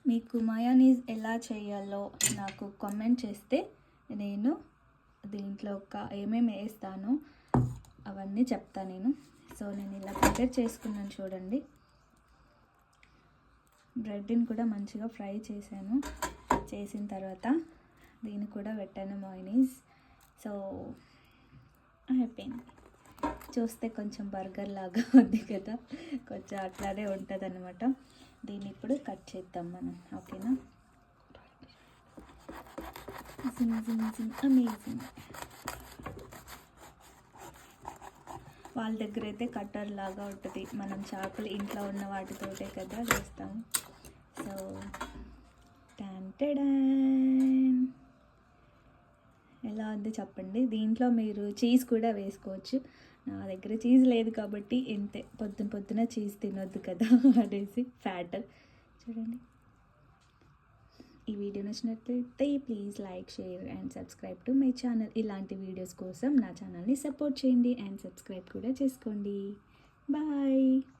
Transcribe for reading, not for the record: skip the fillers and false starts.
మీకు మయోనీస్ ఎలా చేయాలో నాకు కామెంట్ చేస్తే నేను దీంట్లో ఏమేమి వేస్తానో అవన్నీ చెప్తాను నేను. సో నేను ఇలా ప్రిపేర్ చేసుకున్నాను చూడండి. బ్రెడ్ని కూడా మంచిగా ఫ్రై చేశాను. చేసిన తర్వాత దీన్ని కూడా పెట్టాను మయోనీస్. సో అయిపోయింది. చూస్తే కొంచెం బర్గర్ లాగా ఉంది కదా, కొంచెం అట్లానే ఉంటుంది అనమాట. దీన్ని ఇప్పుడు కట్ చేద్దాం మనం, ఓకేనా. అమేజింగ్. వాళ్ళ దగ్గర అయితే కట్టర్ లాగా ఉంటుంది, మనం చాకులు ఇంట్లో ఉన్న వాటితోటే కదా చేస్తాము. సో టెన్ ఎలా ఉంది చెప్పండి. దీంట్లో మీరు చీజ్ కూడా వేసుకోవచ్చు. నా దగ్గర చీజ్ లేదు కాబట్టి ఇంతే, పొద్దున చీజ్ తినొద్దు కదా అనేసి ఫ్యాట్. చూడండి. ఈ వీడియో నచ్చినట్లయితే please like, share and subscribe to my channel. ఇలాంటి వీడియోస్ కోసం నా ఛానల్ని సపోర్ట్ చేయండి అండ్ సబ్స్క్రైబ్ కూడా చేసుకోండి. బాయ్.